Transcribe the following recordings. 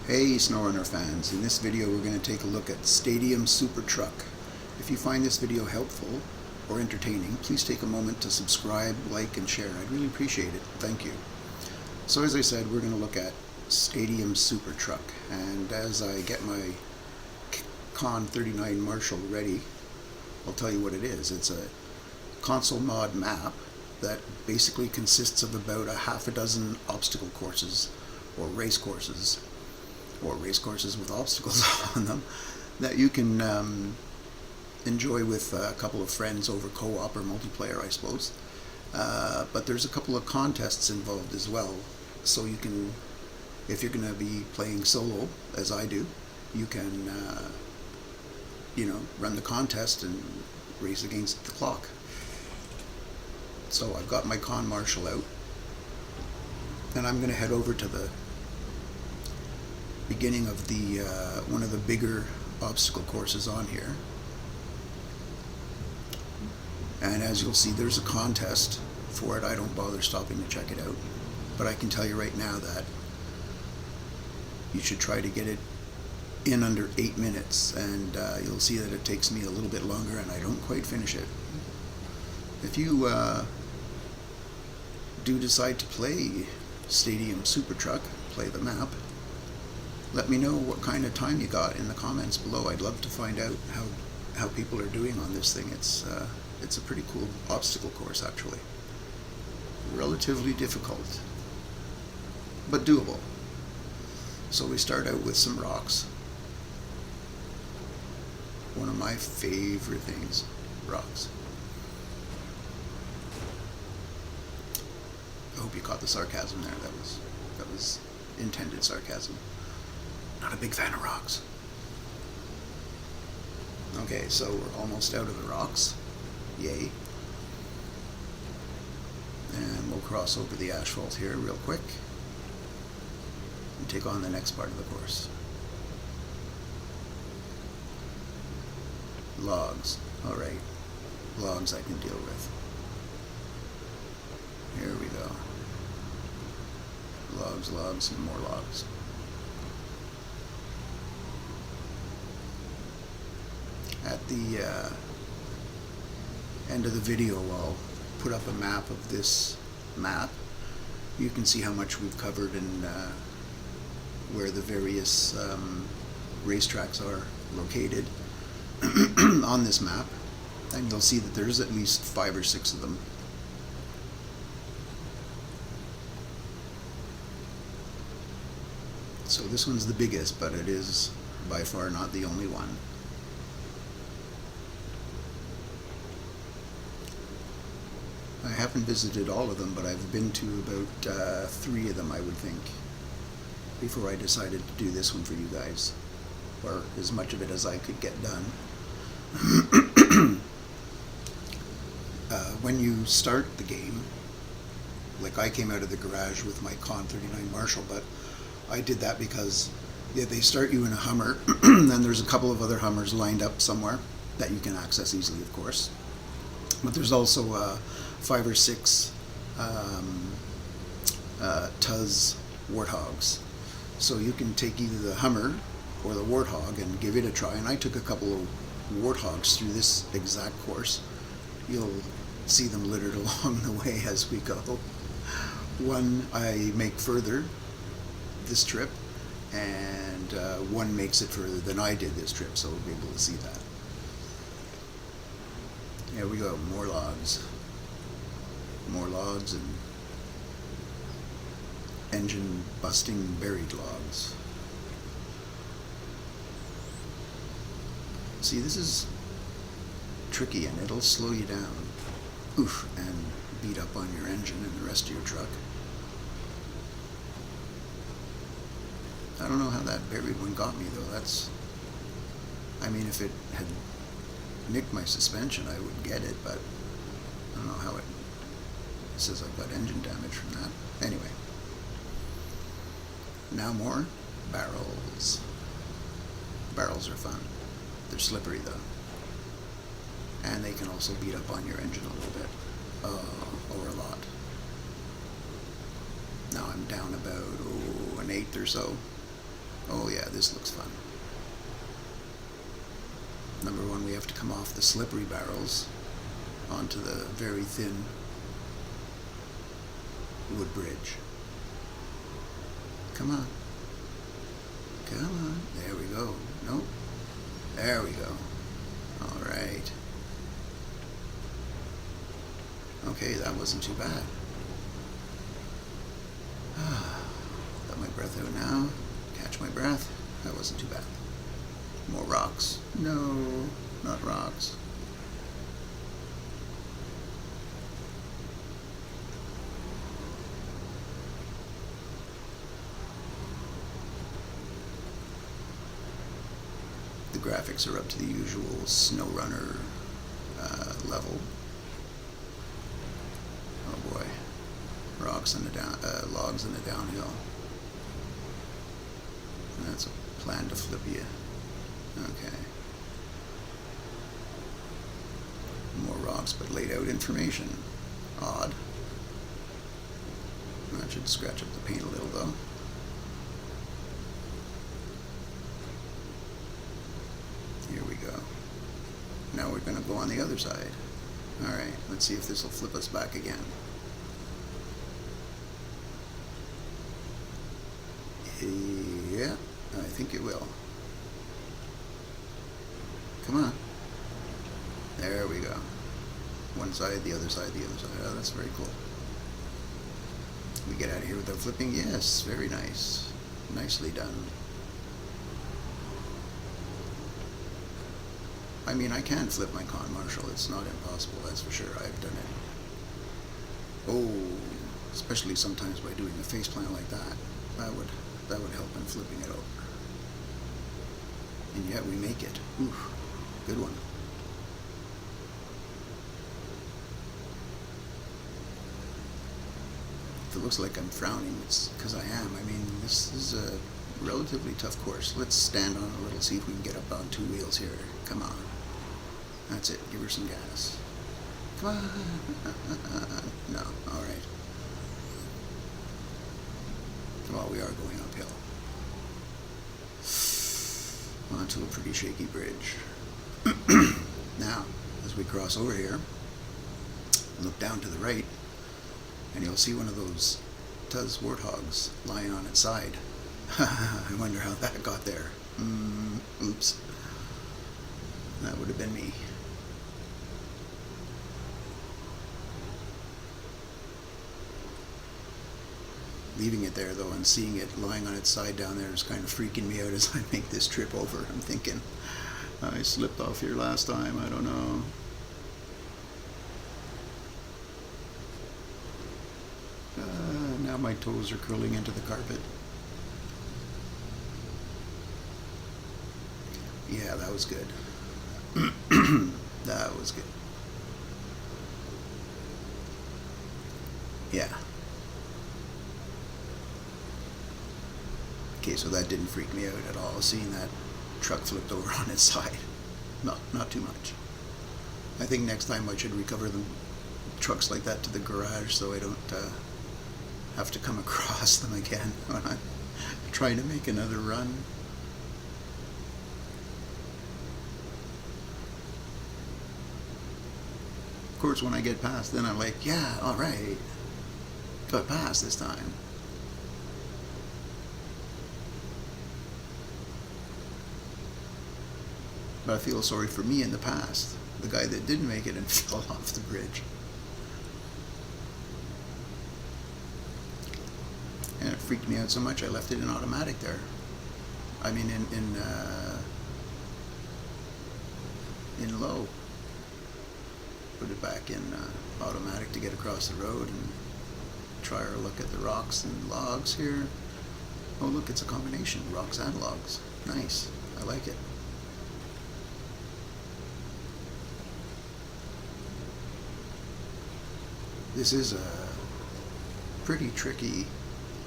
Hey SnowRunner fans, in this video we're going to take a look at Stadium Super Truck. If you find this video helpful or entertaining, please take a moment to subscribe, like, and share. I'd really appreciate it. Thank you. So as I said, we're going to look at Stadium Super Truck, and as I get my Con 39 Marshall ready, I'll tell you what it is. It's a console mod map that basically consists of about a half a dozen obstacle courses or race courses with obstacles on them that you can enjoy with a couple of friends over co-op or multiplayer, I suppose. But there's a couple of contests involved as well, so you can, if you're going to be playing solo, as I do, you can run the contest and race against the clock. So I've got my Con Marshall out, and I'm going to head over to the beginning of the one of the bigger obstacle courses on here, and as you'll see, there's a contest for it. I don't bother stopping to check it out, but I can tell you right now that you should try to get it in under 8 minutes, and you'll see that it takes me a little bit longer and I don't quite finish it. If you do decide to play Stadium Super Truck, play the map, let me know what kind of time you got in the comments below. I'd love to find out how people are doing on this thing. It's a pretty cool obstacle course, actually. Relatively difficult, but doable. So we start out with some rocks. One of my favorite things, rocks. I hope you caught the sarcasm there. That was intended sarcasm. Not a big fan of rocks. Okay, so we're almost out of the rocks. Yay. And we'll cross over the asphalt here real quick and take on the next part of the course. Logs. Alright. Logs I can deal with. Here we go. Logs, and more logs. At the end of the video, I'll put up a map of this map. You can see how much we've covered and where the various racetracks are located on this map, and you'll see that there's at least 5 or 6 of them. So this one's the biggest, but it is by far not the only one. I haven't visited all of them, but I've been to about 3 of them, I would think, before I decided to do this one for you guys, or as much of it as I could get done. When you start the game, like I came out of the garage with my Con 39 Marshall, but I did that because they start you in a Hummer, then there's a couple of other Hummers lined up somewhere that you can access easily, of course. But there's also 5 or 6 Tuz Warthogs. So you can take either the Hummer or the Warthog and give it a try. And I took a couple of Warthogs through this exact course. You'll see them littered along the way as we go. One I make further this trip, and one makes it further than I did this trip, so we'll be able to see that. Here we go, more logs. More logs and engine busting buried logs. See, this is tricky and it'll slow you down. Oof, and beat up on your engine and the rest of your truck. I don't know how that buried one got me though. I mean, if it had nicked my suspension, I would get it, but I don't know how it says I've got engine damage from that. Anyway, now more barrels. Barrels are fun. They're slippery though, and they can also beat up on your engine a little bit, or a lot. Now I'm down about an eighth or so Oh yeah, this looks fun. Number one, we have to come off the slippery barrels onto the very thin wood bridge. Come on. Come on. There we go. Nope. There we go. All right. Okay, that wasn't too bad. Let my breath out now. Catch my breath. That wasn't too bad. More rocks. No, not rocks. The graphics are up to the usual SnowRunner level. Oh boy. Rocks in the logs in the downhill. And that's a plan to flip you. Okay. More rocks, but laid out information. Odd. That should scratch up the paint a little though. Here we go. Now we're going to go on the other side. Alright, let's see if this will flip us back again. Yeah, I think it will. Come on. There we go. One side, the other side, the other side. Oh, that's very cool. We get out of here without flipping? Yes, very nice. Nicely done. I mean, I can flip my con marshal. It's not impossible, that's for sure. I've done it. Oh, especially sometimes by doing a faceplant like that. That would help in flipping it over. And yet we make it. Oof, good one. If it looks like I'm frowning, it's because I am. I mean, this is a relatively tough course. Let's stand on it a little, see if we can get up on two wheels here. Come on. That's it. Give her some gas. Come on. No. All right. Well, we are going uphill. Onto a pretty shaky bridge. Now, as we cross over here, look down to the right, and you'll see one of those Tuz warthogs lying on its side. I wonder how that got there. Oops. That would have been me. Leaving it there though and seeing it lying on its side down there is kind of freaking me out as I make this trip over. I'm thinking, I slipped off here last time, I don't know. Now my toes are curling into the carpet. Yeah, that was good. That was good. Yeah. Okay, so that didn't freak me out at all, seeing that truck flipped over on its side. Not too much. I think next time I should recover the trucks like that to the garage so I don't have to come across them again when I'm trying to make another run. Of course, when I get past, then I'm like, yeah, all right, got past this time. But I feel sorry for me in the past, the guy that didn't make it and fell off the bridge. And it freaked me out so much I left it in automatic there. I mean in low. Put it back in automatic to get across the road and try our look at the rocks and logs here. Oh look, it's a combination, rocks and logs. Nice, I like it. This is a pretty tricky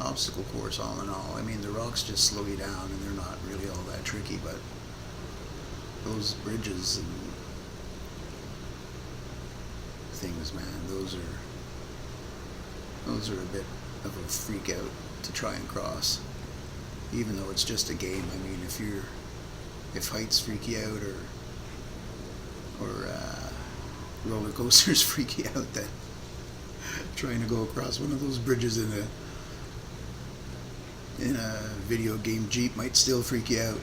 obstacle course all in all. I mean, the rocks just slow you down and they're not really all that tricky, but those bridges and things, man, those are a bit of a freak out to try and cross. even though it's just a game. I mean, if heights freak you out, or roller coasters freak you out, then trying to go across one of those bridges in a video game Jeep might still freak you out.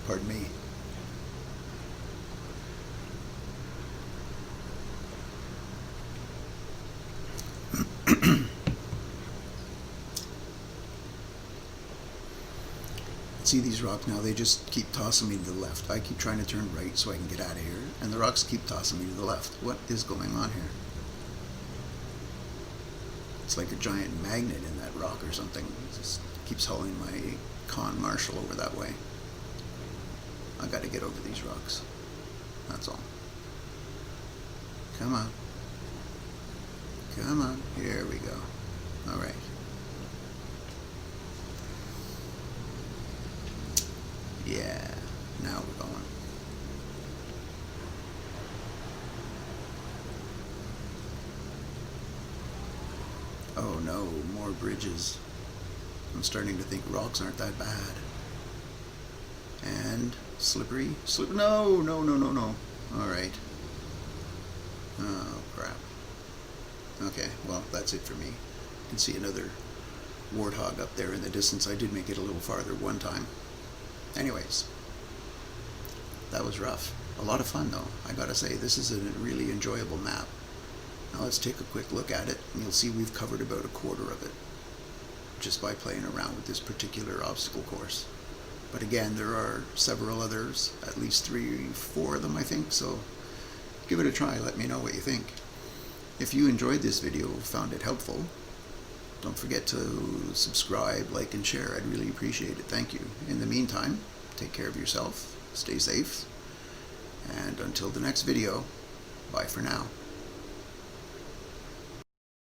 Pardon me. See these rocks now, they just keep tossing me to the left. I keep trying to turn right so I can get out of here, and the rocks keep tossing me to the left. What is going on here? It's like a giant magnet in that rock or something. It just keeps hauling my con Marshall over that way. I gotta get over these rocks. That's all. Come on. Come on. Here we go. Alright. Yeah, now we're going. Oh no, more bridges. I'm starting to think rocks aren't that bad. And slippery. No, no, no, no, no. Alright. Oh, crap. Okay, well, that's it for me. You can see another warthog up there in the distance. I did make it a little farther one time. Anyways, that was rough. A lot of fun though, I gotta say. This is a really enjoyable map. Now let's take a quick look at it, and you'll see we've covered about a quarter of it just by playing around with this particular obstacle course. But again, there are several others, at least 3 or 4 of them I think, so give it a try. Let me know what you think. If you enjoyed this video, found it helpful, don't forget to subscribe, like, and share. I'd really appreciate it. Thank you. In the meantime, take care of yourself, stay safe, and until the next video, bye for now.